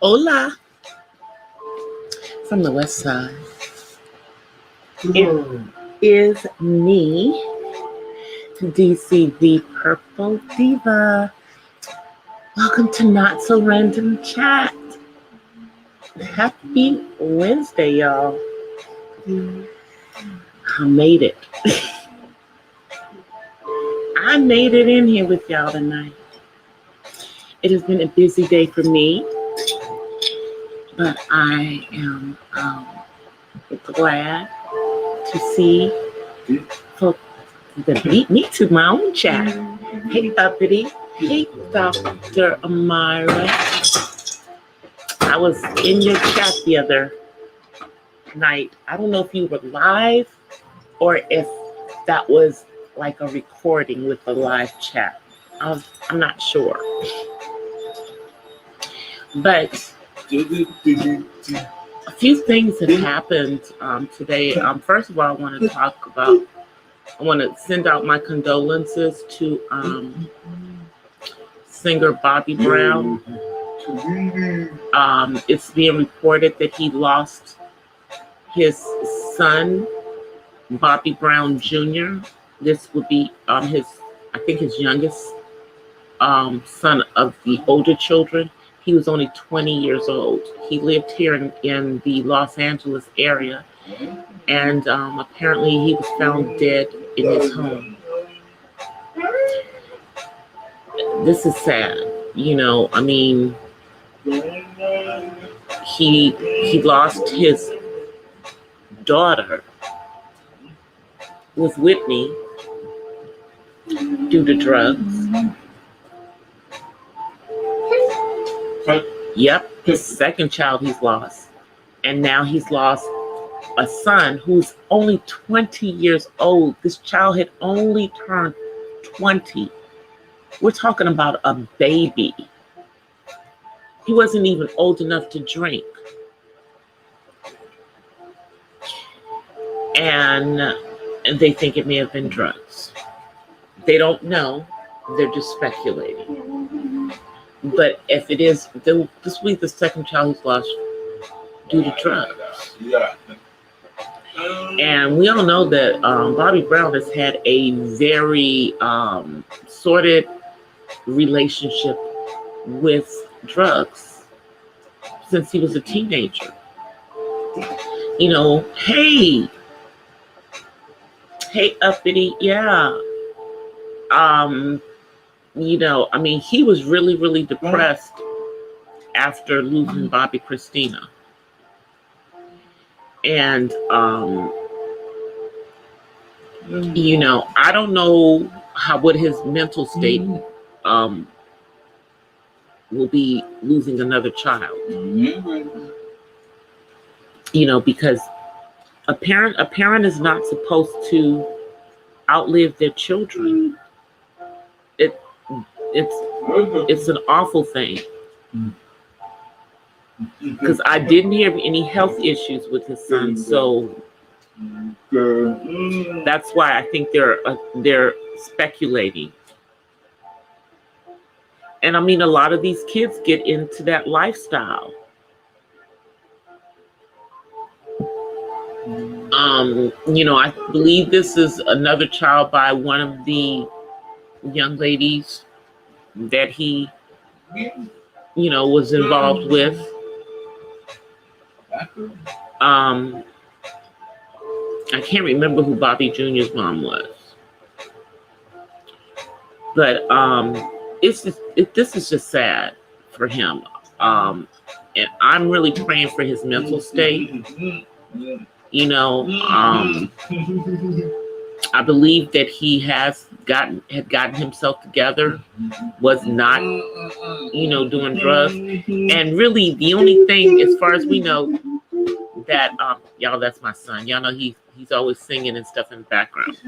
Hola from the west side. It is me, DCThePurpleDiva. Welcome to Not So Random Chat. Happy Wednesday, y'all. I made it. I made it in here with y'all tonight. It has been a busy day for me, but I am glad to see folks that beat me to my own chat. Hey, Uppity. Hey, Dr. Amira. I was in your chat the other night. I don't know if you were live or if that was like a recording with the live chat. I'm not sure. But a few things have happened today. First of all, I want to send out my condolences to singer Bobby Brown. It's being reported that he lost his son, Bobby Brown Jr. This would be his youngest son of the older children. He was only 20 years old. He lived here in the Los Angeles area, and apparently he was found dead in his home. This is sad. I mean, he lost his daughter with Whitney due to drugs. Yep, his second child he's lost. And now he's lost a son who's only 20 years old. This child had only turned 20. We're talking about a baby. He wasn't even old enough to drink. And they think it may have been drugs. They don't know. They're just speculating. But if it is, this will be the second child who's lost due to drugs. Yeah. And we all know that Bobby Brown has had a very sordid relationship with drugs since he was a teenager. Hey, Uppity, yeah. He was really, really depressed after losing Bobby Christina. And, I don't know what his mental state will be losing another child. Because a parent is not supposed to outlive their children. It's an awful thing. Because I didn't hear any health issues with his son, so that's why I think they're speculating. And I mean, a lot of these kids get into that lifestyle. I believe this is another child by one of the young ladies that he, was involved with. I can't remember who Bobby Jr.'s mom was. But this is just sad for him. And I'm really praying for his mental state. I believe that he had gotten himself together, was not, doing drugs. And really the only thing, as far as we know, that y'all, that's my son. Y'all know he's always singing and stuff in the background.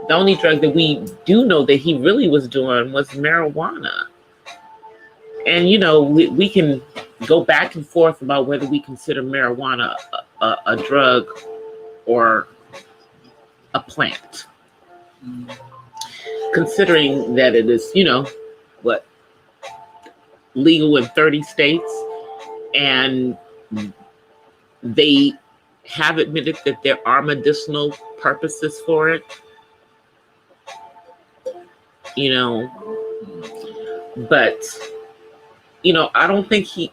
The only drug that we do know that he really was doing was marijuana. And we can go back and forth about whether we consider marijuana a drug or a plant, considering that it is, legal in 30 states And they have admitted that there are medicinal purposes for it, you know, but, you know, I don't think he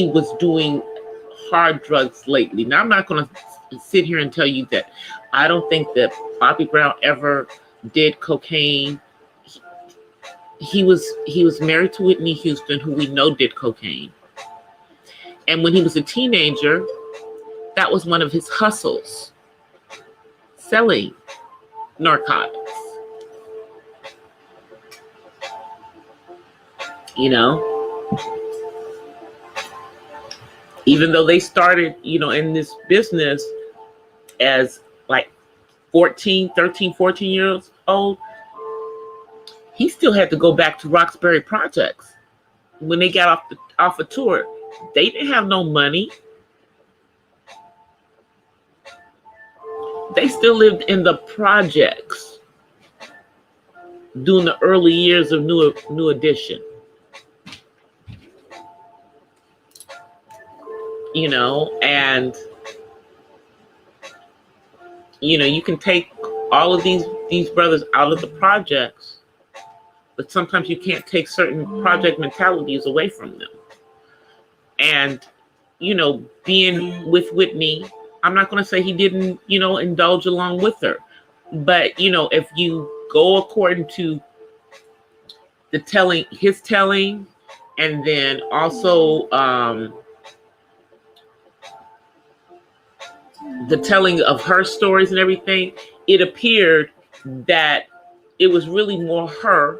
was doing hard drugs lately. Now, I'm not going to sit here and tell you that I don't think that Bobby Brown ever did cocaine. He was married to Whitney Houston, who we know did cocaine. And when he was a teenager, that was one of his hustles, selling narcotics. You know, even though they started, you know, in this business as like 13, 14 years old, he still had to go back to Roxbury Projects when they got off a tour. They didn't have no money. They still lived in the projects during the early years of New Edition. You know, and you know, you can take all of these brothers out of the projects, but sometimes you can't take certain project mentalities away from them. And, you know, being with Whitney, I'm not going to say he didn't, you know, indulge along with her. But, you know, if you go according to his telling, and then also the telling of her stories and everything, it appeared that it was really more her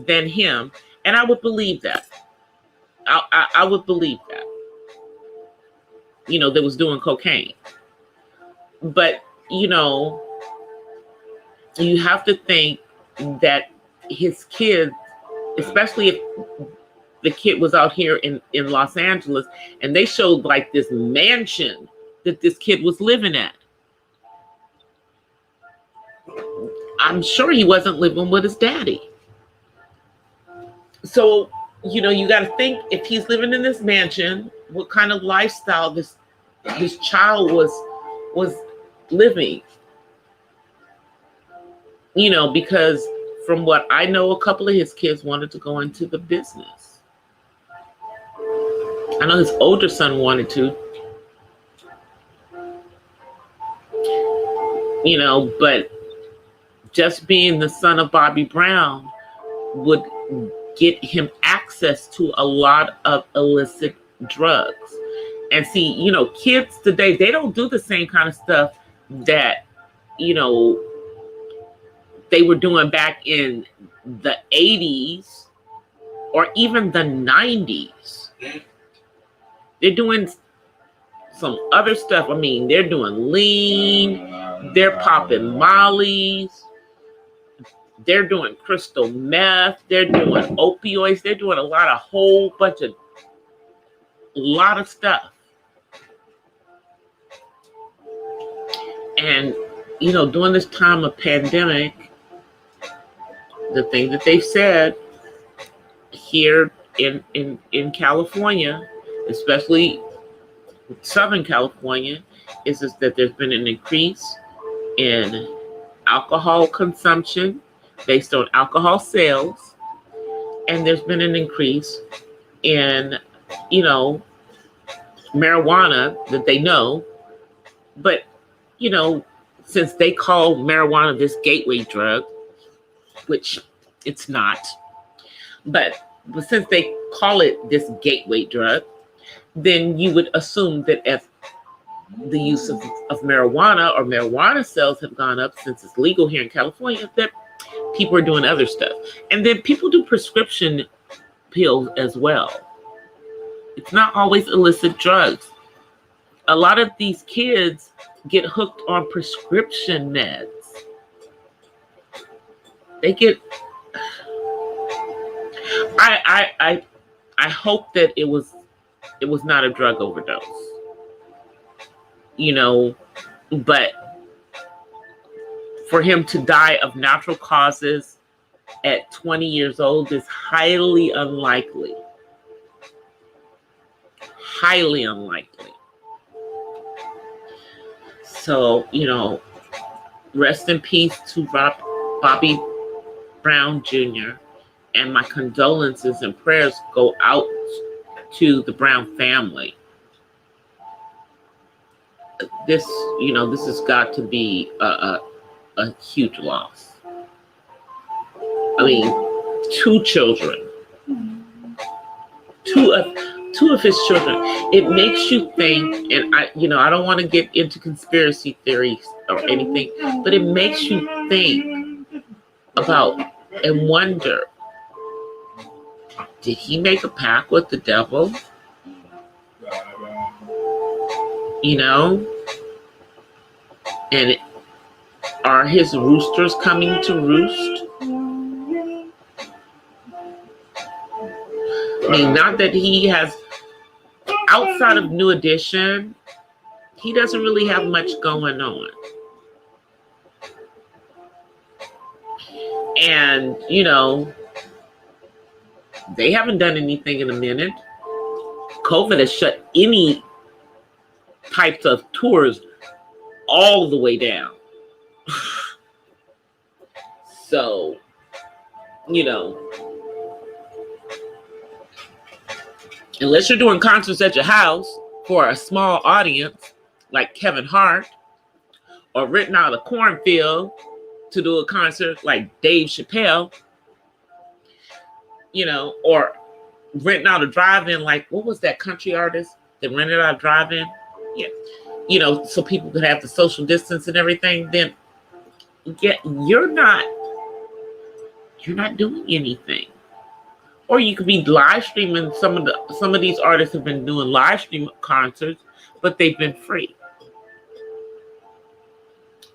than him. And I would believe that. I would believe that. You know, that was doing cocaine. But, you know, you have to think that his kids, especially if the kid was out here in Los Angeles, and they showed like this mansion that this kid was living at. I'm sure he wasn't living with his daddy. So, you know, you got to think, if he's living in this mansion, what kind of lifestyle this child was living. You know, because from what I know, a couple of his kids wanted to go into the business. I know his older son wanted to. You know, but just being the son of Bobby Brown would get him access to a lot of illicit drugs. And see, you know, kids today, they don't do the same kind of stuff that, you know, they were doing back in the 80s or even the 90s. They're doing some other stuff. I mean, they're doing lean, they're popping mollies, they're doing crystal meth, they're doing opioids, they're doing a whole bunch of stuff. And, you know, during this time of pandemic, the thing that they've said here in California, especially Southern California, is that there's been an increase in alcohol consumption based on alcohol sales, and there's been an increase in, you know, marijuana that they know. But, you know, since they call marijuana this gateway drug, which it's not, but since they call it this gateway drug, then you would assume that if the use of marijuana or marijuana sales have gone up since it's legal here in California, that people are doing other stuff. And then people do prescription pills as well. It's not always illicit drugs. A lot of these kids get hooked on prescription meds. They get... I hope that it was not a drug overdose. You know, but for him to die of natural causes at 20 years old is highly unlikely. highly unlikely. So, rest in peace to Bobby Brown Jr. And my condolences and prayers go out to the Brown family. This has got to be a huge loss. I mean, 2 children, two of his children. It makes you think, and I don't want to get into conspiracy theories or anything, but it makes you think about and wonder, did he make a pact with the devil? And are his roosters coming to roost? I mean, not that he has, outside of New Edition, he doesn't really have much going on. And, they haven't done anything in a minute. COVID has shut any types of tours all the way down. So, unless you're doing concerts at your house for a small audience, like Kevin Hart, or renting out a cornfield to do a concert like Dave Chappelle, or renting out a drive-in, like, what was that country artist that rented out a drive-in? Yeah. So people could have the social distance and everything, then you're not doing anything. Or you could be live streaming. Some of these artists have been doing live stream concerts, but they've been free.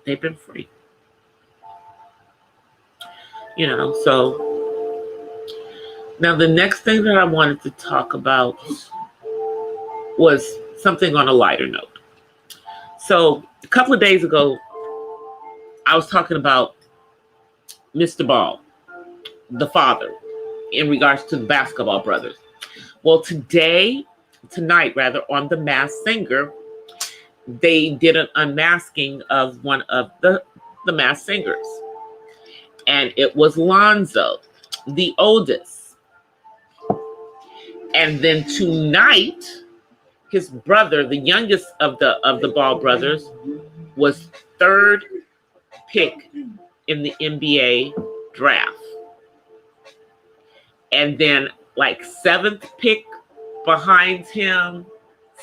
They've been free. So now the next thing that I wanted to talk about was something on a lighter note. So a couple of days ago, I was talking about Mr. Ball, the father, in regards to the basketball brothers. Well, tonight, on The Masked Singer, they did an unmasking of one of the Masked Singers. And it was Lonzo, the oldest. And then tonight, his brother, the youngest of the Ball brothers, was 3rd pick in the NBA draft. And then like 7th pick behind him,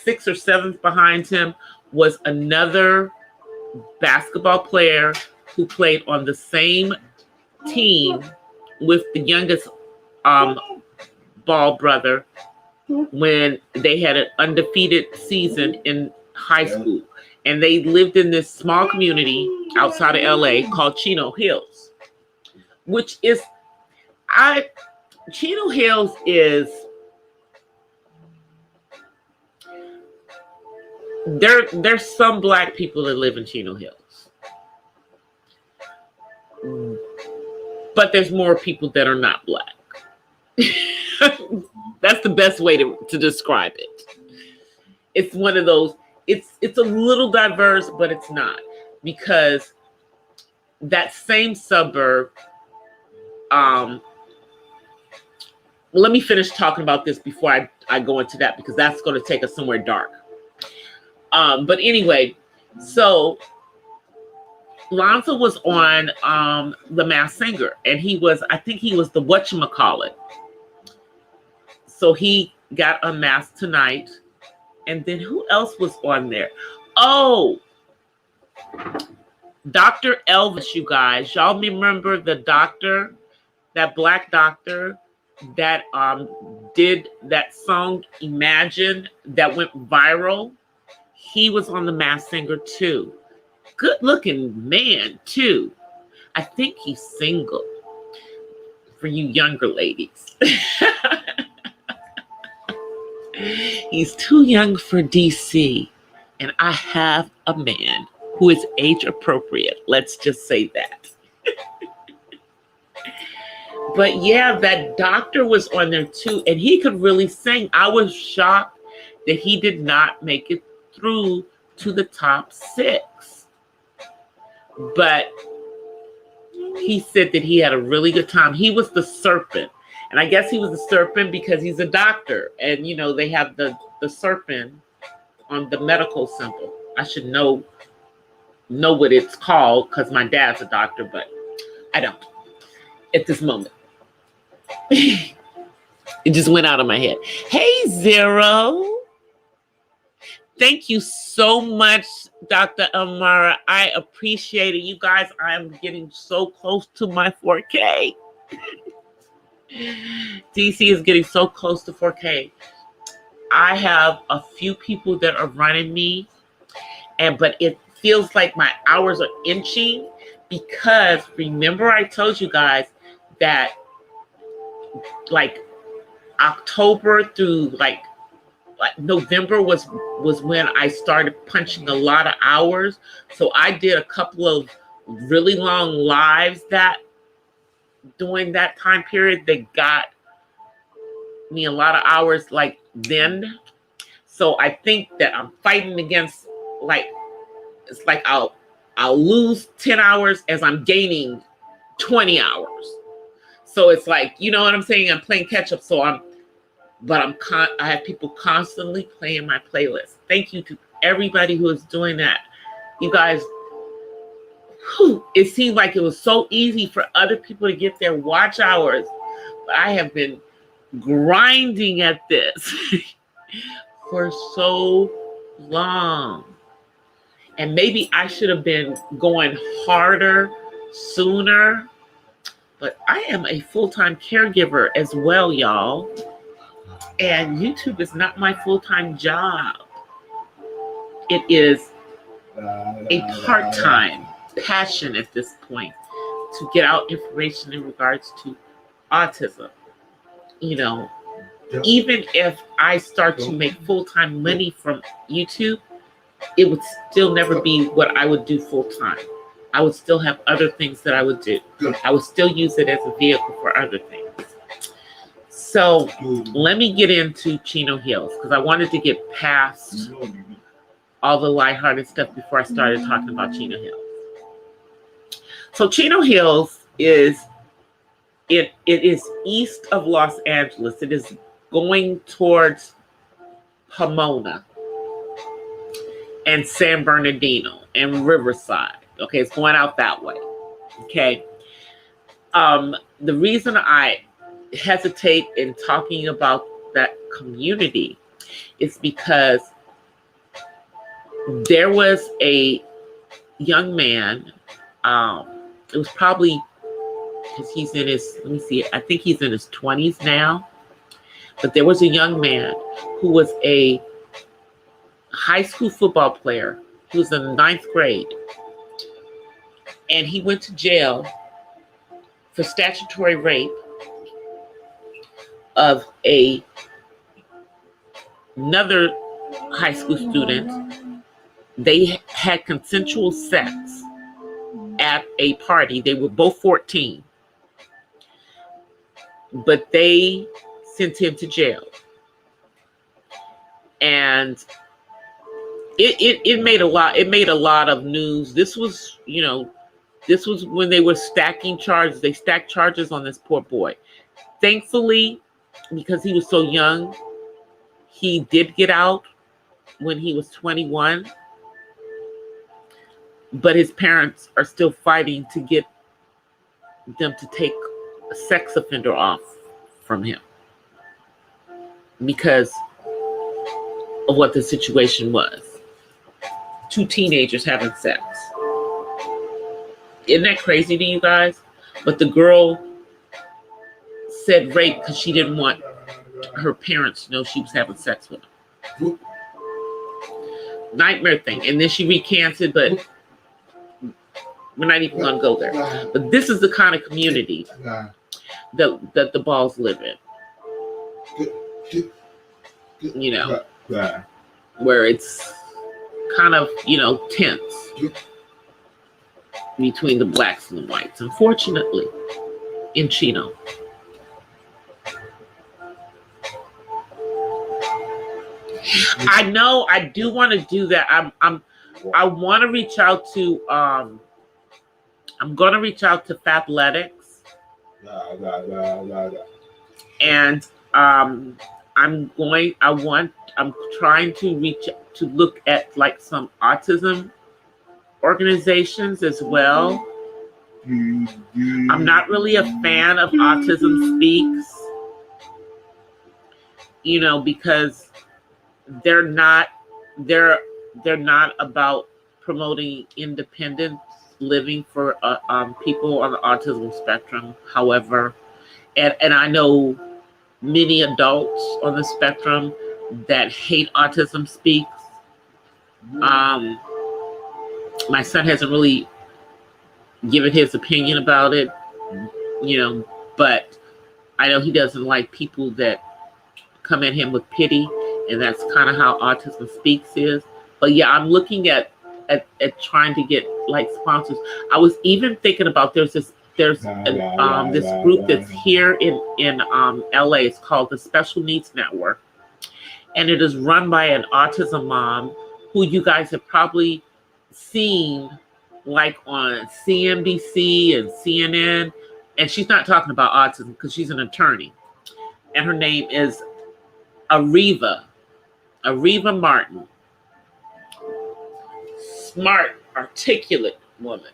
6th or 7th behind him, was another basketball player who played on the same team with the youngest Ball brother when they had an undefeated season in high school. And they lived in this small community outside of LA called Chino Hills, which is, Chino Hills is, there's some black people that live in Chino Hills, but there's more people that are not black. That's the best way to describe it. It's one of those, it's a little diverse, but it's not, because that same suburb, let me finish talking about this before I go into that, because that's going to take us somewhere dark. But anyway, so Lonzo was on The Masked Singer, and I think he was the whatchamacallit. So he got unmasked tonight. And then who else was on there? Oh, Dr. Elvis, you guys. Y'all remember the doctor, that black doctor that did that song Imagine that went viral? He was on The Masked Singer too. Good looking man too. I think he's single, for you younger ladies. He's too young for DC, and I have a man who is age appropriate. Let's just say that. But yeah, that doctor was on there too, and he could really sing. I was shocked that he did not make it through to the top 6. But he said that he had a really good time. He was the serpent. And I guess he was the serpent because he's a doctor. And, you know, they have the serpent on the medical symbol. I should know what it's called because my dad's a doctor, but I don't at this moment. It just went out of my head. Hey, Zero. Thank you so much, Dr. Amara. I appreciate it. You guys, I'm getting so close to my 4K. DC is getting so close to 4K. I have a few people that are running me, but it feels like my hours are inching because remember I told you guys that like October through like November was when I started punching a lot of hours. So I did a couple of really long lives that during that time period that got me a lot of hours like then. So I think that I'm fighting against it's like I'll lose 10 hours as I'm gaining 20 hours. So it's like, you know what I'm saying? I'm playing catch up. So I have people constantly playing my playlist. Thank you to everybody who is doing that. You guys, it seemed like it was so easy for other people to get their watch hours. But I have been grinding at this for so long. And maybe I should have been going harder sooner. But I am a full-time caregiver as well, y'all. And YouTube is not my full-time job. It is a part-time passion at this point to get out information in regards to autism. You know, even if I start to make full-time money from YouTube, it would still never be what I would do full-time. I would still have other things that I would do. I would still use it as a vehicle for other things. So let me get into Chino Hills because I wanted to get past all the lighthearted stuff before I started talking about Chino Hills. So Chino Hills is east of Los Angeles. It is going towards Pomona and San Bernardino and Riverside. Okay, it's going out that way. Okay. The reason I hesitate in talking about that community is because there was a young man, it was probably because he's in his, let me see, I think he's in his 20s now, but there was a young man who was a high school football player. He was in the 9th grade. And he went to jail for statutory rape of another high school student. They had consensual sex at a party. They were both 14. But they sent him to jail. And it made a lot of news. This was when they were stacking charges. They stacked charges on this poor boy. Thankfully, because he was so young, he did get out when he was 21. But his parents are still fighting to get them to take a sex offender off from him because of what the situation was. 2 teenagers having sex. Isn't that crazy to you guys? But the girl said rape because she didn't want her parents to know she was having sex with him. Nightmare thing. And then she recanted, but we're not even going to go there. But this is the kind of community that the Balls live in. You know, where it's kind of, tense between the blacks and the whites, unfortunately, in Chino. I know I do want to do that. I want to reach out to I'm going to reach out to Fabletics, and I'm trying to look at like some autism organizations as well. I'm not really a fan of Autism Speaks, because they're not about promoting independence living for people on the autism spectrum. However, and I know many adults on the spectrum that hate Autism Speaks. My son hasn't really given his opinion about it, but I know he doesn't like people that come at him with pity, and that's kind of how Autism Speaks is. But yeah, I'm looking at trying to get like sponsors. I was even thinking about there's this group that's here in LA. It's called the Special Needs Network, and it is run by an autism mom who you guys have probably seen like on CNBC and CNN. And she's not talking about autism because she's an attorney, and her name is Ariva Martin. Smart, articulate woman.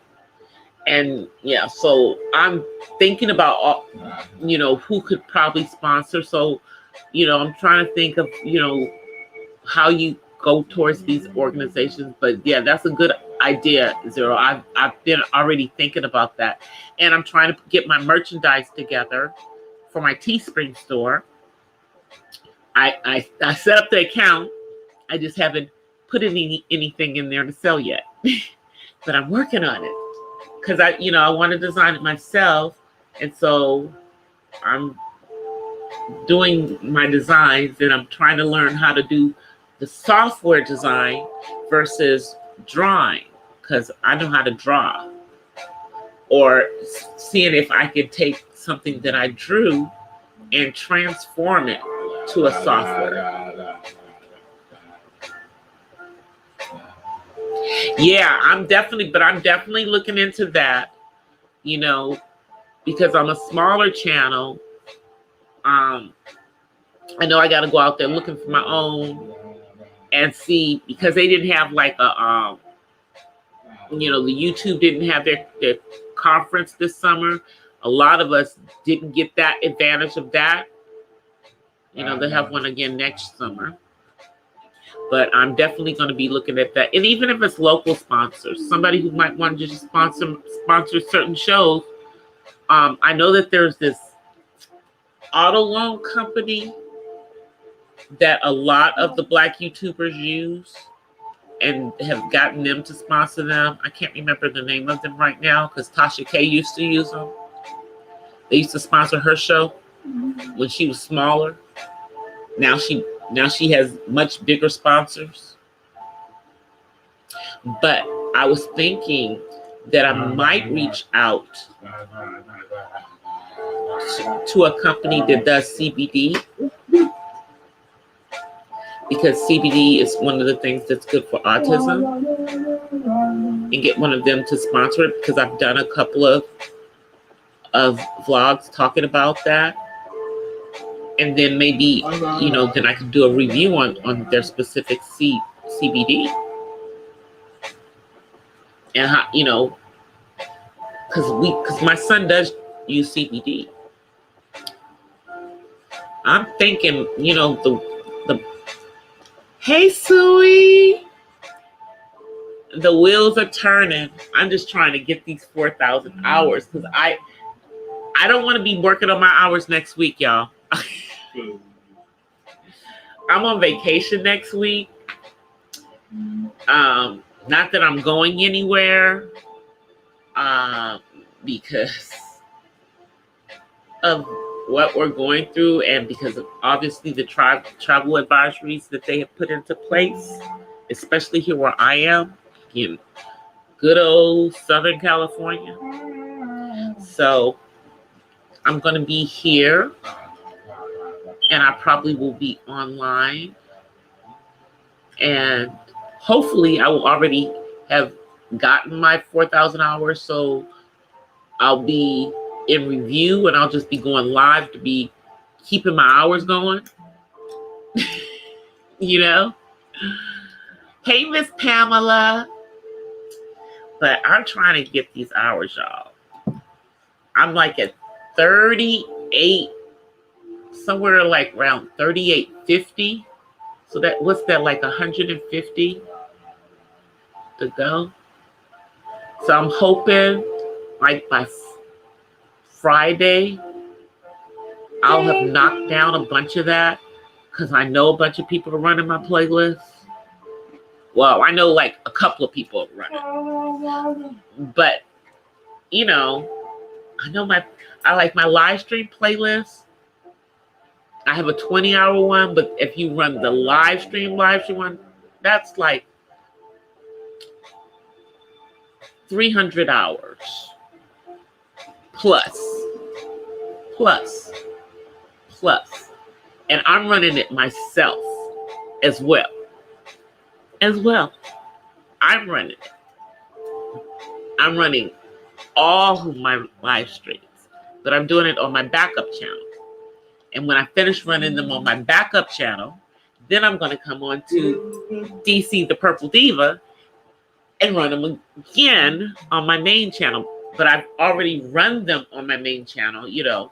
And yeah, so I'm thinking about, who could probably sponsor. So, I'm trying to think of, how you go towards these organizations. But yeah, that's a good idea, Zero. I've been already thinking about that. And I'm trying to get my merchandise together for my Teespring store. I set up the account. I just haven't put anything in there to sell yet. But I'm working on it. Because I want to design it myself. And so I'm doing my designs, and I'm trying to learn how to do the software design versus drawing, because I know how to draw. Or seeing if I could take something that I drew and transform it to a software. Yeah, I'm definitely looking into that, because I'm a smaller channel. I know I got to go out there looking for my own and see, because they didn't have like the YouTube didn't have their conference this summer. A lot of us didn't get that advantage of that. They'll have one again next summer. But I'm definitely going to be looking at that. And even if it's local sponsors, somebody who might want to just sponsor certain shows. I know that there's this auto loan company that a lot of the Black YouTubers use and have gotten them to sponsor them. I can't remember the name of them right now because Tasha K used to use them. They used to sponsor her show when she was smaller. Now she has much bigger sponsors. But I was thinking that I might reach out to a company that does CBD, because CBD is one of the things that's good for autism, and get one of them to sponsor it, because I've done a couple of vlogs talking about that. And then maybe, then I could do a review on their specific CBD. And how, because my son does use CBD. I'm thinking, the hey Suey, the wheels are turning. I'm just trying to get these 4,000 hours, because I don't want to be working on my hours next week, y'all. I'm on vacation next week. Not that I'm going anywhere, because of what we're going through, and because of obviously the travel advisories that they have put into place, especially here where I am in good old Southern California. So I'm going to be here, and I probably will be online And hopefully I will already have gotten my 4,000 hours. So I'll be in review and I'll just be going live to be keeping my hours going. You know? Hey, Miss Pamela. But I'm trying to get these hours, y'all. I'm like at 38, somewhere like around 38.50. So that, what's that, like 150 to go? So I'm hoping like by Friday, I'll have knocked down a bunch of that because I know a bunch of people are running my playlist. Well, I know like a couple of people are running. But, you know, I like my live stream playlist. I have a 20-hour one, but if you run the live stream one, that's like 300 hours plus. And I'm running it myself as well. I'm running it. I'm running all of my live streams, but I'm doing it on my backup channel. And when I finish running them on my backup channel, then I'm going to come on to DCThePurpleDiva and run them again on my main channel. But I've already run them on my main channel, you know.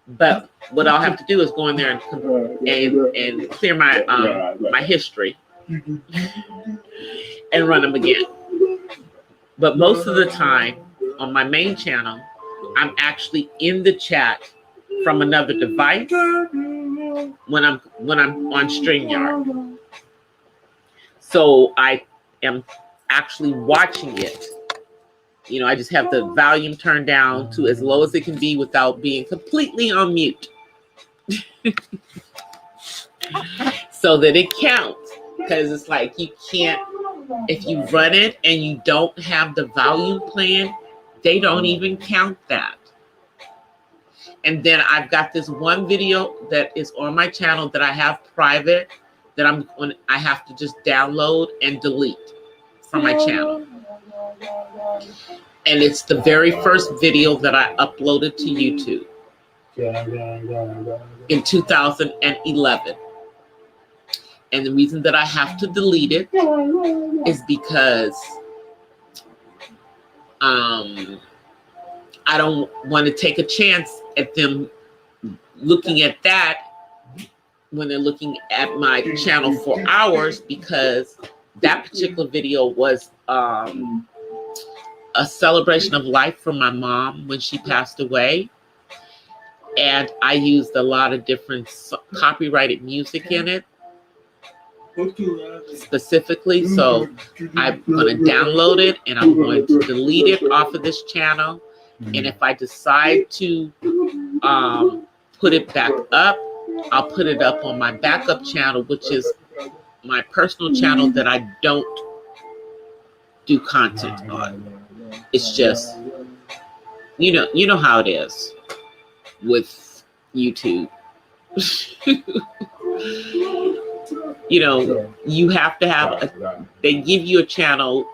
But what I'll have to do is go in there and clear my my history and run them again. But most of the time on my main channel, I'm actually in the chat from another device when I'm on StreamYard. So I am actually watching it. You know, I just have the volume turned down to as low as it can be without being completely on mute. So that it counts. Because it's like you can't, if you run it and you don't have the volume plan, they don't even count that. And then I've got this one video that is on my channel that I have private that I have to just download and delete from my channel. And it's the very first video that I uploaded to YouTube in 2011. And the reason that I have to delete it is because I don't want to take a chance at them looking at that when they're looking at my channel for hours, because that particular video was a celebration of life for my mom when she passed away. And I used a lot of different copyrighted music in it specifically. So I'm going to download it and I'm going to delete it off of this channel. And if I decide to put it back up, I'll put it up on my backup channel, which is my personal channel that I don't do content on. It's just, you know how it is with YouTube. You know, you have to have they give you a channel.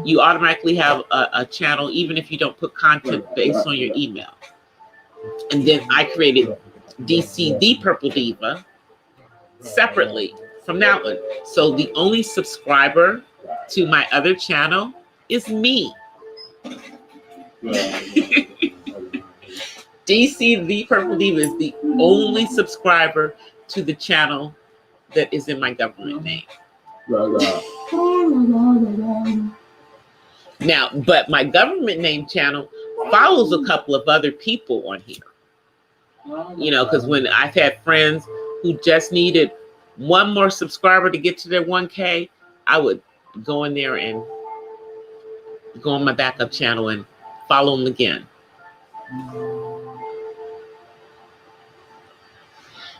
You automatically have a channel, even if you don't put content based on your email. And then I created DCThePurpleDiva separately from that one. So the only subscriber to my other channel is me. DCThePurpleDiva is the only subscriber to the channel that is in my government name. Now, but my government name channel follows a couple of other people on here. You know, because when I've had friends who just needed one more subscriber to get to their 1K, I would go in there and go on my backup channel and follow them again.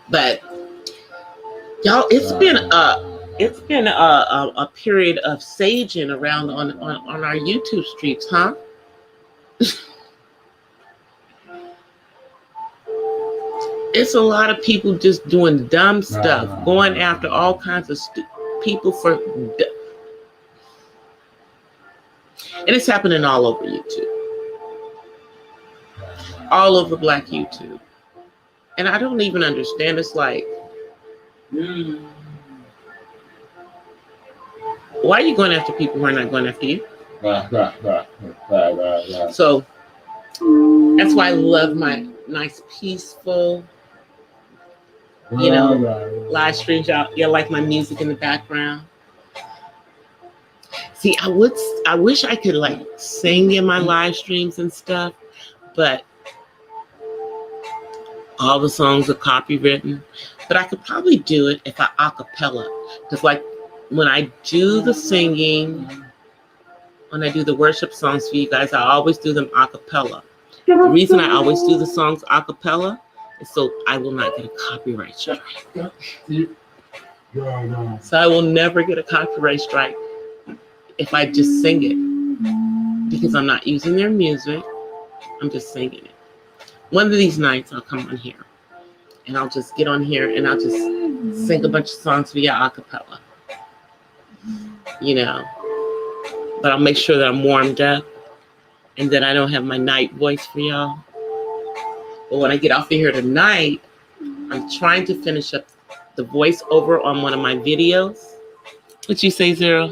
But y'all, it's been a period of saging around on our YouTube streets, huh? It's a lot of people just doing dumb stuff, going after all kinds of people for, and it's happening all over YouTube, all over Black YouTube. And I don't even understand. It's like, why are you going after people who are not going after you? So that's why I love my nice, peaceful, live streams. Y'all like my music in the background. See, I wish I could like sing in my live streams and stuff, but all the songs are copywritten. But I could probably do it if I acapella, because like when I do the singing, when I do the worship songs for you guys, I always do them acapella. The reason I always do the songs acapella is so I will not get a copyright strike. So I will never get a copyright strike if I just sing it, because I'm not using their music. I'm just singing it. One of these nights I'll come on here and I'll just get on here and I'll just sing a bunch of songs via acapella, but I'll make sure that I'm warmed up and that I don't have my night voice for y'all. But when I get off of here tonight, I'm trying to finish up the voiceover on one of my videos. What you say, Zero?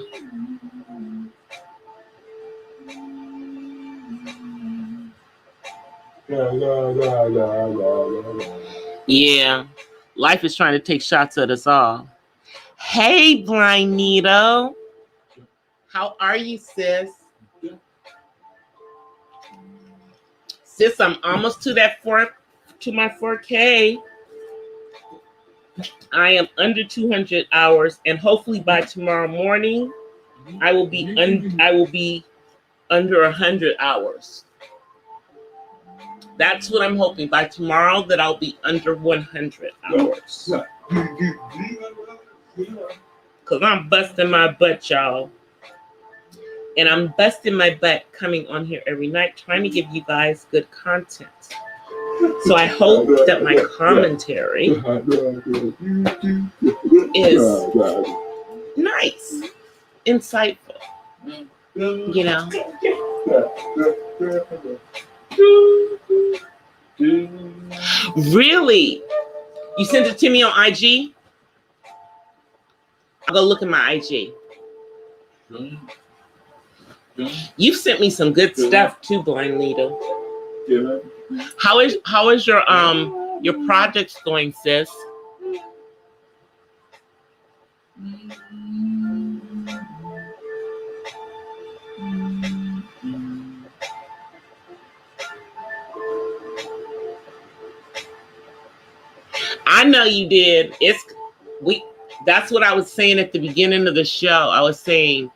Yeah, life is trying to take shots at us all. Hey, Blind Needle. How are you, sis? Sis, I'm almost to my 4K. I am under 200 hours, and hopefully by tomorrow morning, I will be under 100 hours. That's what I'm hoping, by tomorrow, that I'll be under 100 hours. Because I'm busting my butt, y'all. And I'm busting my butt coming on here every night, trying to give you guys good content. So I hope that my commentary is nice, insightful, Really? You sent it to me on IG? I'll go look at my IG. You've sent me some good stuff too, Blind Needle. How is your projects going, sis? I know you did. That's what I was saying at the beginning of the show. I was saying,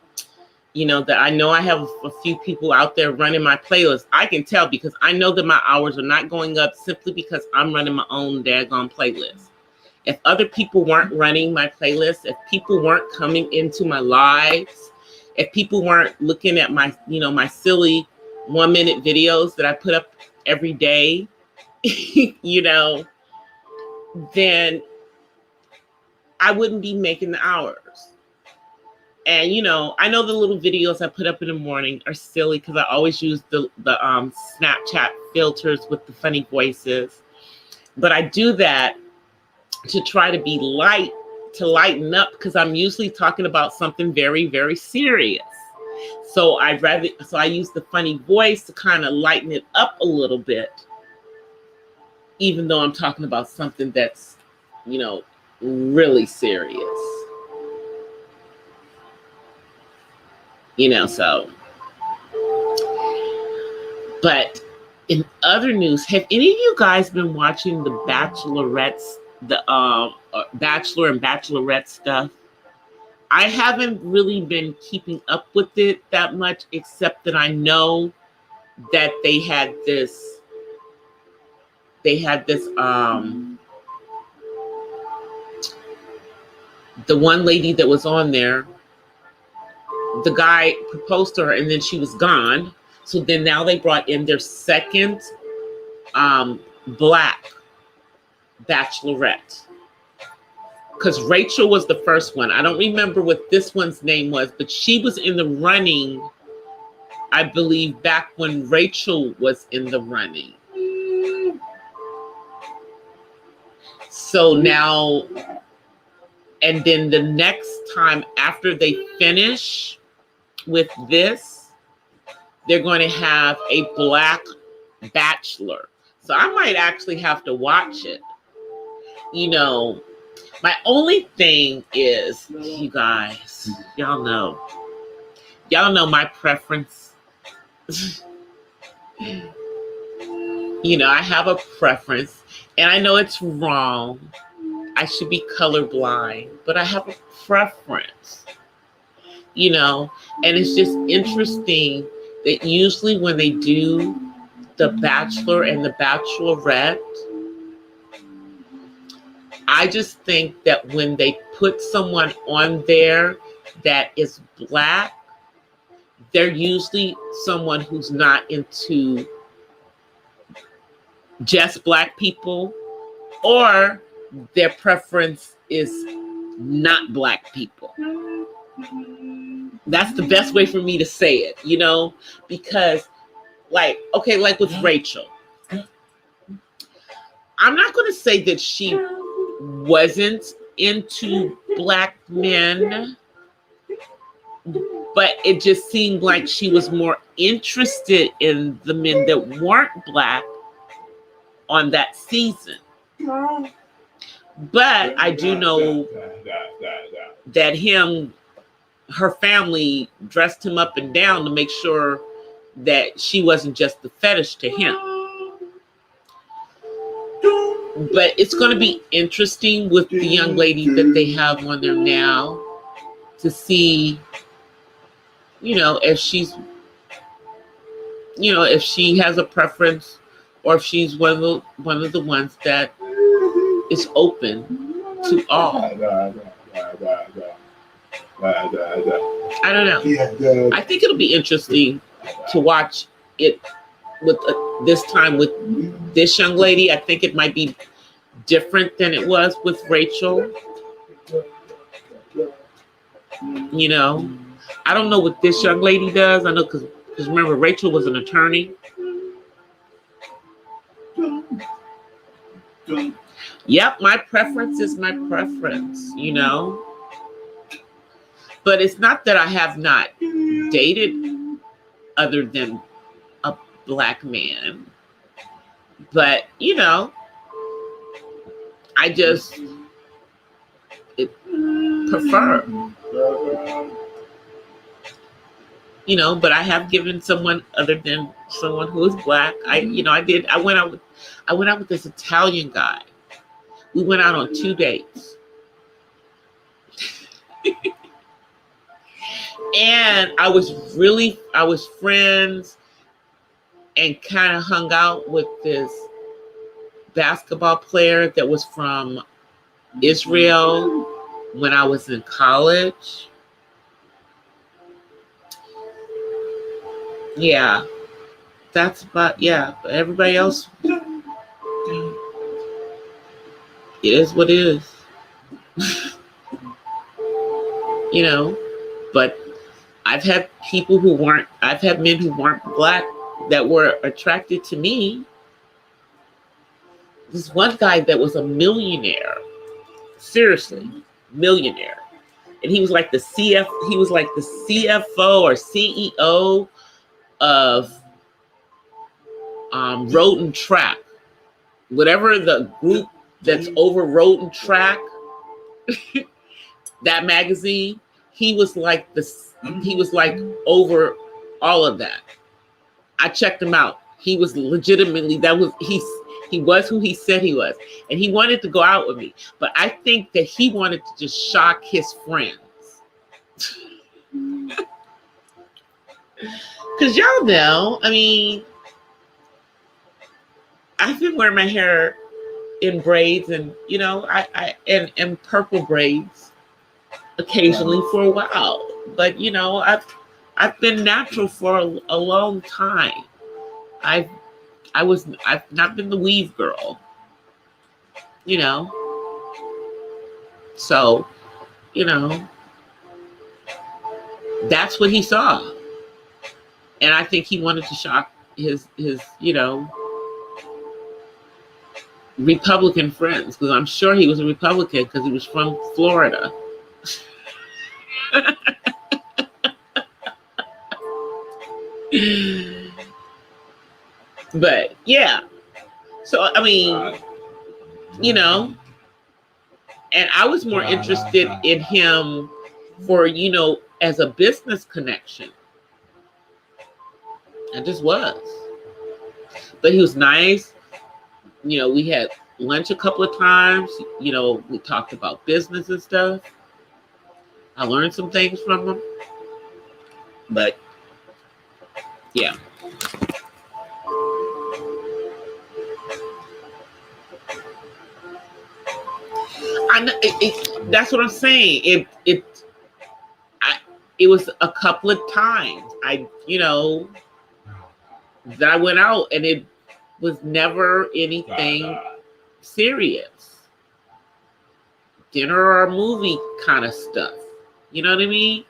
that I know I have a few people out there running my playlist. I can tell because I know that my hours are not going up simply because I'm running my own daggone playlist. If other people weren't running my playlist, if people weren't coming into my lives, if people weren't looking at my, my silly 1-minute videos that I put up every day, then I wouldn't be making the hours. And, I know the little videos I put up in the morning are silly because I always use the Snapchat filters with the funny voices. But I do that to try to be light, to lighten up, because I'm usually talking about something very, very serious. So I use the funny voice to kind of lighten it up a little bit, even though I'm talking about something that's, really serious. So. But in other news, have any of you guys been watching the Bachelorettes, the Bachelor and Bachelorette stuff? I haven't really been keeping up with it that much, except that I know that they had this the one lady that was on there, the guy proposed to her and then she was gone. So then now they brought in their second Black Bachelorette. because Rachel was the first one. I don't remember what this one's name was, but she was in the running, I believe, back when Rachel was in the running. So now, and then the next time after they finish with this, they're going to have a black bachelor. So I might actually have to watch it. You know, my only thing is, you guys, y'all know my preference. You know, I have a preference, and I know it's wrong. I should be colorblind, but I have a preference. You know, and it's just interesting that usually when they do the Bachelor and the Bachelorette, I just think that when they put someone on there that is black, they're usually someone who's not into just black people, or their preference is not black people. That's the best way for me to say it, you know, because like with Rachel, I'm not going to say that she wasn't into black men, but it just seemed like she was more interested in the men that weren't black on that season. But I do know that her family dressed him up and down to make sure that she wasn't just the fetish to him. But it's going to be interesting with the young lady that they have on there now to see, you know, if she's, you know, if she has a preference, or if she's one of the ones that is open to all. I don't know. I think it'll be interesting to watch it with this time with this young lady. I think it might be different than it was with Rachel. You know, I don't know what this young lady does. I know because remember, Rachel was an attorney. Yep, my preference is my preference, you know. But it's not that I have not dated other than a black man. But, you know, I just prefer. You know, but I have given someone other than someone who is black. I went out with this Italian guy. We went out on 2 dates. And I was friends and kind of hung out with this basketball player that was from Israel when I was in college. Yeah, that's about, yeah, but everybody else, it is what it is. You know, but I've had men who weren't black that were attracted to me. This one guy that was a millionaire, seriously, millionaire. And he was like the CFO or CEO of Road and Track. Whatever the group that's over Road and Track, that magazine, he was like over all of that. I checked him out. He was legitimately, he was who he said he was. And he wanted to go out with me. But I think that he wanted to just shock his friends. Because y'all know, I mean, I've been wearing my hair in braids and, you know, and purple braids occasionally for a while. But, you know, I've been natural for a long time. I've not been the weave girl, you know. So, you know, that's what he saw. And I think he wanted to shock his Republican friends, because I'm sure he was a Republican because he was from Florida. But yeah, so I mean, you know, and I was more interested in him for, you know, as a business connection. I just was. But he was nice. You know, we had lunch a couple of times. You know, we talked about business and stuff. I learned some things from him. But yeah. I know, that's what I'm saying. It was a couple of times that I went out, and it was never anything serious. Dinner or movie kind of stuff. You know what I mean?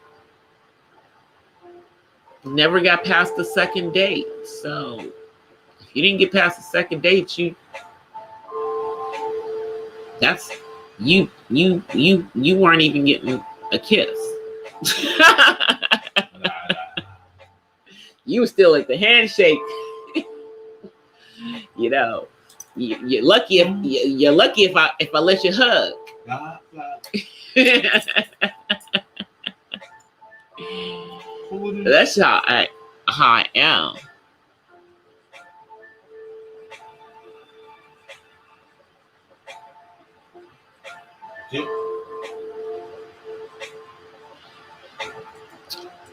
Never got past the second date. So if you didn't get past the second date, you weren't even getting a kiss. You were still at the handshake. You know, you're lucky if I let you hug. That's how I am.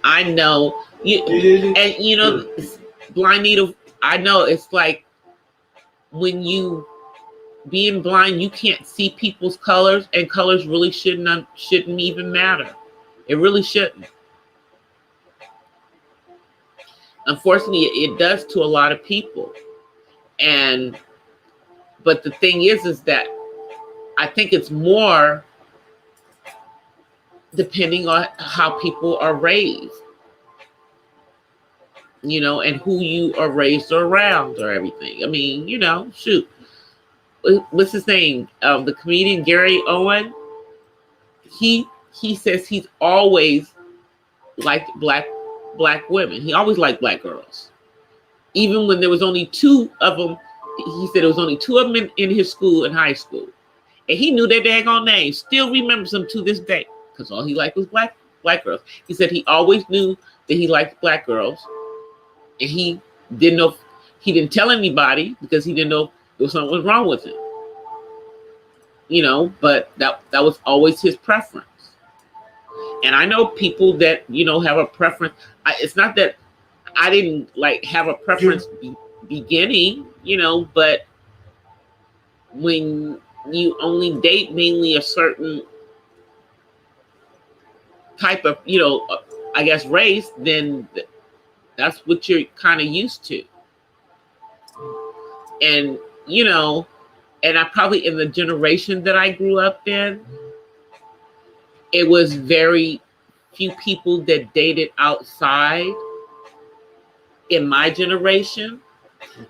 I know and you know, blind needle. I know it's like when you being blind, you can't see people's colors, and colors really shouldn't even matter. It really shouldn't. Unfortunately, it does to a lot of people. But the thing is that I think it's more depending on how people are raised, you know, and who you are raised around or everything. I mean, you know, shoot. What's his name? The comedian Gary Owen. He says he's always liked black women. He always liked black girls. Even when there was only two of them, he said there was only two of them in his school, in high school. And he knew their daggone names. Still remembers them to this day. Because all he liked was black girls. He said he always knew that he liked black girls. And he didn't know, he didn't tell anybody because he didn't know there was something wrong with him. You know, but that was always his preference. And I know people that, you know, have a preference. It's not that I didn't like have a preference beginning, you know, but when you only date mainly a certain type of, you know, I guess race, then that's what you're kind of used to. And, you know, and I probably, in the generation that I grew up in, it was very few people that dated outside in my generation.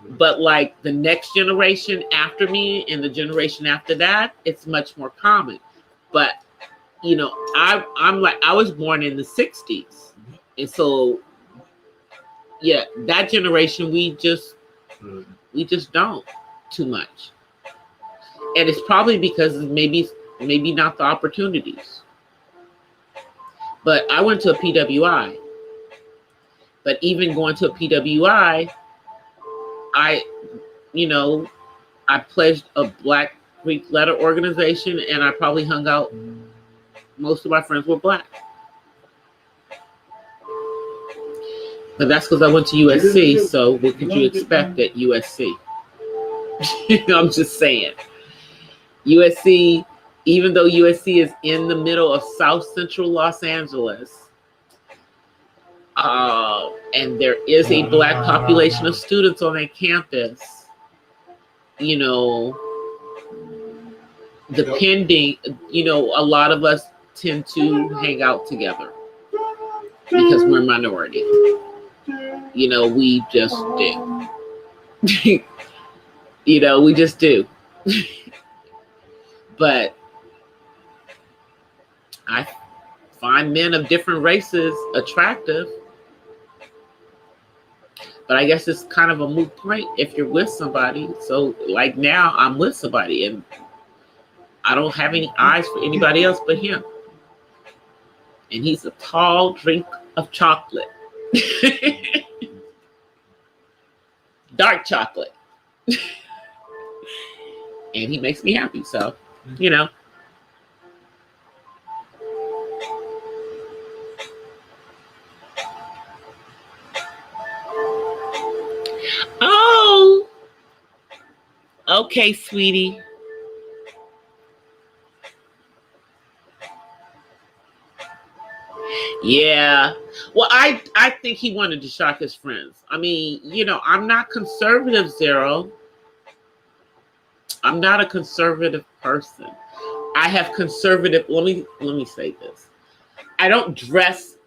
But like the next generation after me and the generation after that, it's much more common. But, you know, I'm like, I was born in the 60s. And so, yeah, that generation, we just don't too much. And it's probably because maybe not the opportunities. But I went to a PWI. But even going to a PWI, I pledged a Black Greek letter organization, and I probably hung out. Most of my friends were Black. But that's because I went to USC, so what could you expect at USC? I'm just saying. USC, even though USC is in the middle of South Central Los Angeles, and there is a Black population of students on that campus, you know, depending, a lot of us tend to hang out together because we're minority. We just do. We just do. But I find men of different races attractive. But I guess it's kind of a moot point if you're with somebody. So like now I'm with somebody and I don't have any eyes for anybody else but him. And he's a tall drink of chocolate. Dark chocolate. And he makes me happy. So, Oh, okay, sweetie. Yeah. Well, I think he wanted to shock his friends. I mean, I'm not conservative, Zero. I'm not a conservative person. I have conservative. Let me say this. I don't dress,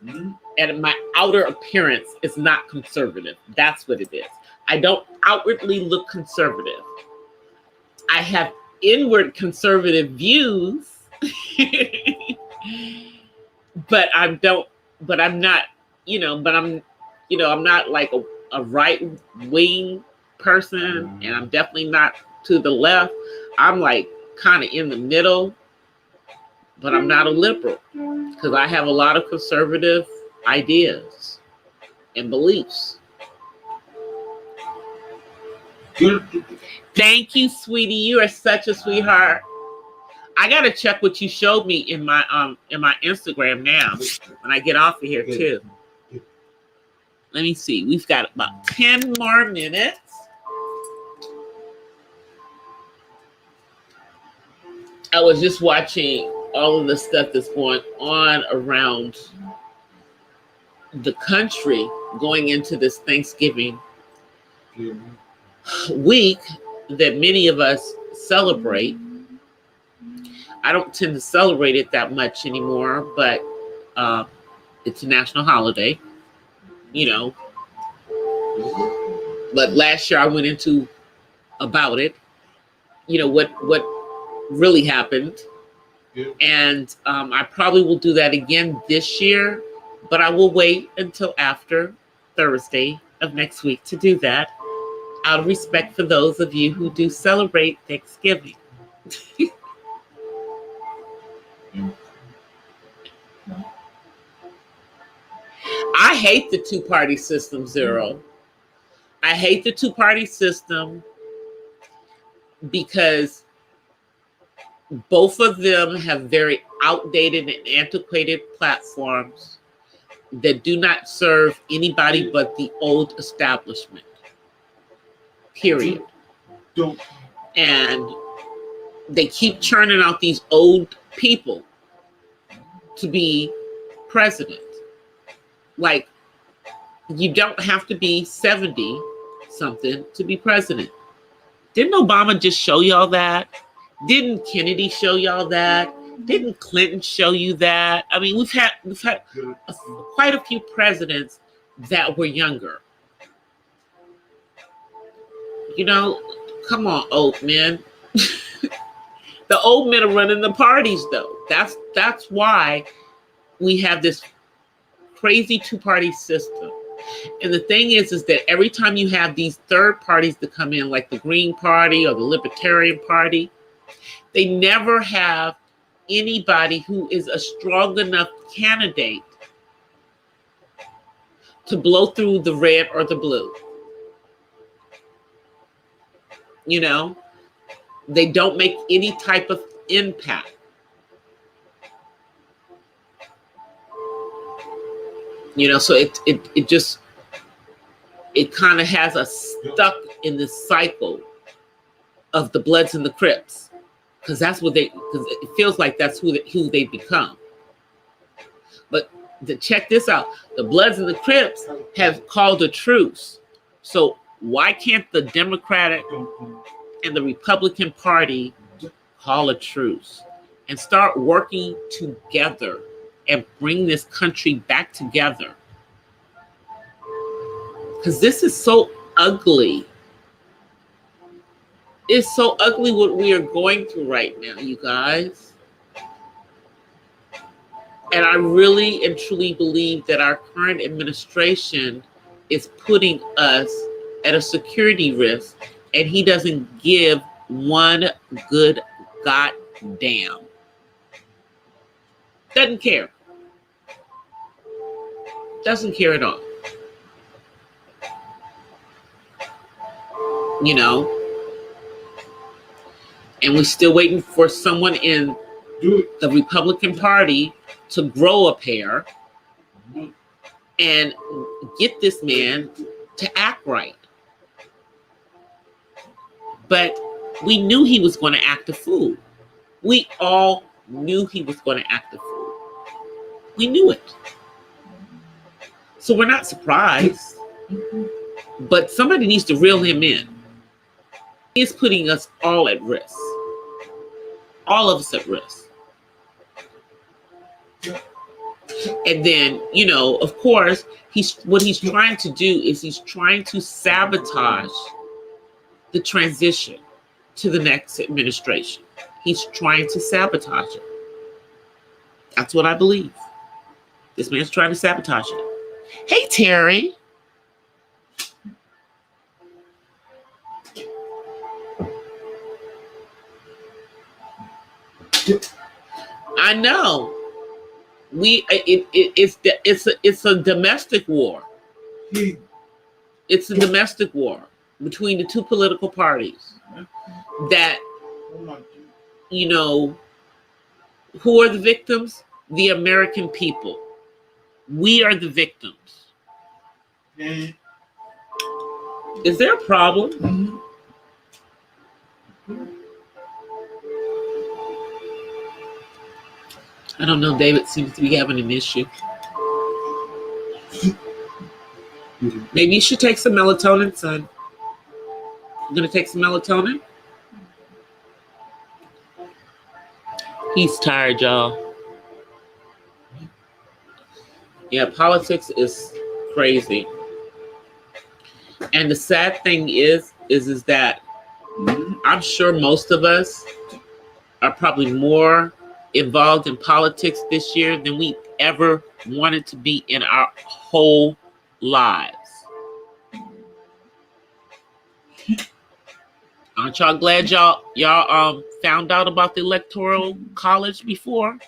and my outer appearance is not conservative. That's what it is. I don't outwardly look conservative. I have inward conservative views, but I'm not, I'm not like a right wing person, and I'm definitely not to the left. I'm like kind of in the middle, but I'm not a liberal because I have a lot of conservative ideas and beliefs. Thank you, sweetie. You are such a sweetheart. I gotta check what you showed me in my Instagram now when I get off of here too. Let me see. We've got about 10 more minutes. I was just watching all of the stuff that's going on around the country going into this Thanksgiving week that many of us celebrate. I don't tend to celebrate it that much anymore, but it's a national holiday, But last year I went into about it, what really happened. And I probably will do that again this year, but I will wait until after Thursday of next week to do that, out of respect for those of you who do celebrate Thanksgiving. I hate the two-party system, Zero. I hate the two-party system because both of them have very outdated and antiquated platforms that do not serve anybody but the old establishment. Period. And they keep churning out these old people to be president. Like, you don't have to be 70 something to be president. Didn't Obama just show y'all that? Didn't Kennedy show y'all that? Didn't Clinton show you that? I mean, we've had quite a few presidents that were younger. Come on, old men. The old men are running the parties, though. That's why we have this crazy two-party system. And the thing is that every time you have these third parties that come in, like the Green Party or the Libertarian Party, they never have anybody who is a strong enough candidate to blow through the red or the blue. They don't make any type of impact. So it kind of has us stuck in this cycle of the Bloods and the Crips, because it feels like that's who they become. But check this out: the Bloods and the Crips have called a truce. So why can't the Democratic and the Republican Party call a truce and start working together and bring this country back together. Because this is so ugly. It's so ugly what we are going through right now, you guys. And I really and truly believe that our current administration is putting us at a security risk, and he doesn't give one good goddamn. Doesn't care. Doesn't care at all. You know? And we're still waiting for someone in the Republican Party to grow a pair and get this man to act right. But we knew he was going to act a fool. We all knew he was going to act a fool. We knew it. So we're not surprised. But somebody needs to reel him in. He's putting us all at risk. All of us at risk. And then, you know, of course, what he's trying to do is he's trying to sabotage the transition to the next administration. He's trying to sabotage it. That's what I believe. This man's trying to sabotage it. Hey, Terry. I know. It's a domestic war. It's a domestic war between the two political parties that, you know, who are the victims? The American people. We are the victims. Is there a problem? I don't know. David seems to be having an issue. Maybe you should take some melatonin, son. You gonna take some melatonin? He's tired, y'all. Yeah, politics is crazy. And the sad thing is that I'm sure most of us are probably more involved in politics this year than we ever wanted to be in our whole lives. Aren't y'all glad y'all found out about the electoral college before?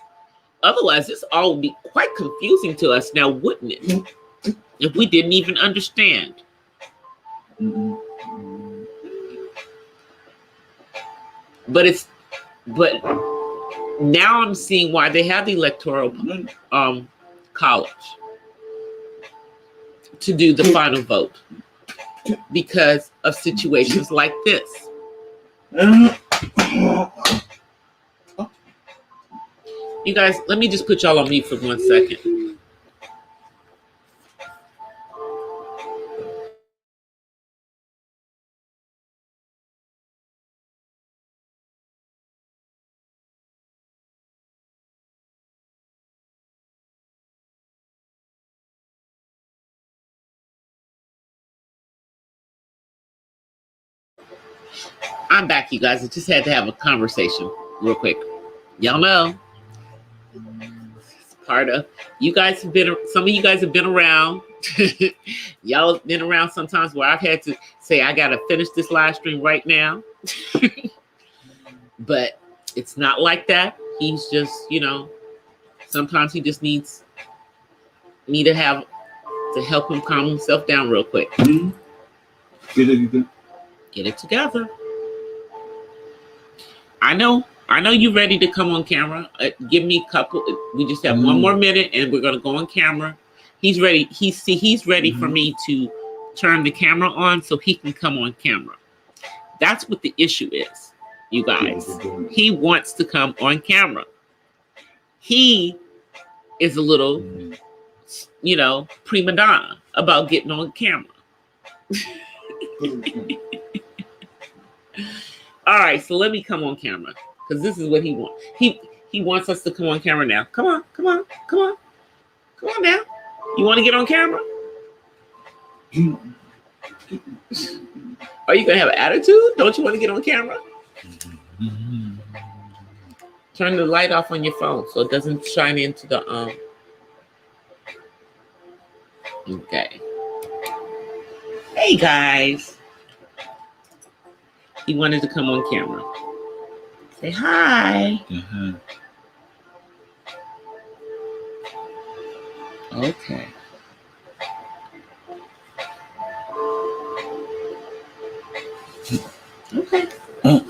Otherwise, this all would be quite confusing to us now, wouldn't it? If we didn't even understand. But now I'm seeing why they have the electoral college to do the final vote, because of situations like this. You guys, let me just put y'all on mute for 1 second. I'm back, you guys. I just had to have a conversation real quick. Y'all know, it's part of, you guys have been, some of you guys have been around. Y'all have been around sometimes where I've had to say, I got to finish this live stream right now. But it's not like that. He's just, you know, sometimes he just needs me to help him calm himself down real quick. Get it together. I know you're ready to come on camera. Give me a couple. We just have 1 more minute, and we're gonna go on camera. He's ready. He's ready for me to turn the camera on so he can come on camera. That's what the issue is, you guys. He wants to come on camera. He is a little, you know, prima donna about getting on camera. All right, so let me come on camera because this is what he wants. He wants us to come on camera now. Come on, come on, come on, come on now. You want to get on camera? Are you gonna have an attitude? Don't you want to get on camera? Turn the light off on your phone so it doesn't shine into the Okay. Hey guys. He wanted to come on camera. Say hi. Mm-hmm. Okay. Okay. All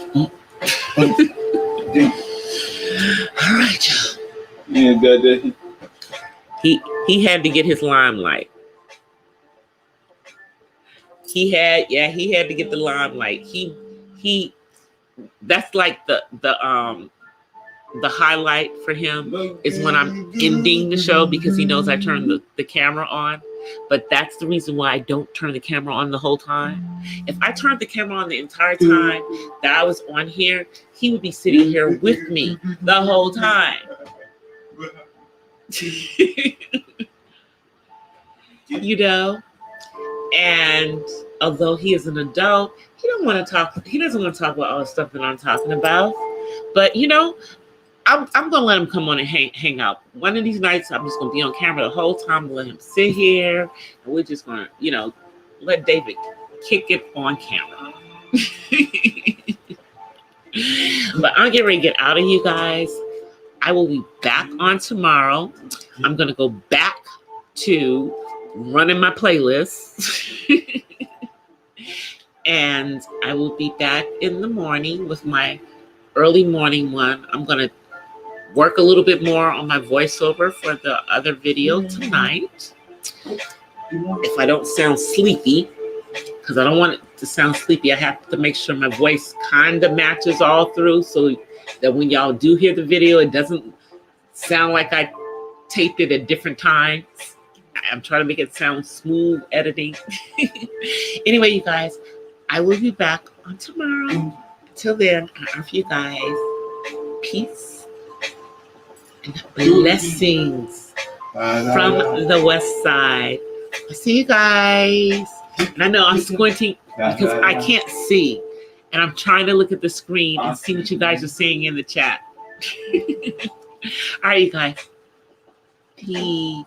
right, y'all. Yeah, that. He had to get his limelight. He had to get the limelight. He that's like the highlight for him is when I'm ending the show because he knows I turn the camera on. But that's the reason why I don't turn the camera on the whole time. If I turned the camera on the entire time that I was on here, he would be sitting here with me the whole time. You know? And although he is an adult, he doesn't want to talk about all the stuff that I'm talking about. But you know, I'm gonna let him come on and hang out. One of these nights, I'm just gonna be on camera the whole time, let him sit here, and we're just gonna, you know, let David kick it on camera. But I'm getting ready to get out of you guys. I will be back on tomorrow. I'm gonna go back to running my playlist. And I will be back in the morning with my early morning one. I'm going to work a little bit more on my voiceover for the other video tonight. If I don't sound sleepy, because I don't want it to sound sleepy, I have to make sure my voice kind of matches all through so that when y'all do hear the video, it doesn't sound like I taped it at different times. I'm trying to make it sound smooth editing. Anyway, you guys, I will be back on tomorrow. Until then, I offer you guys peace and blessings from the west side. I'll see you guys. And I know I'm squinting because I can't see. And I'm trying to look at the screen and see what you guys are saying in the chat. All right, you guys. Peace.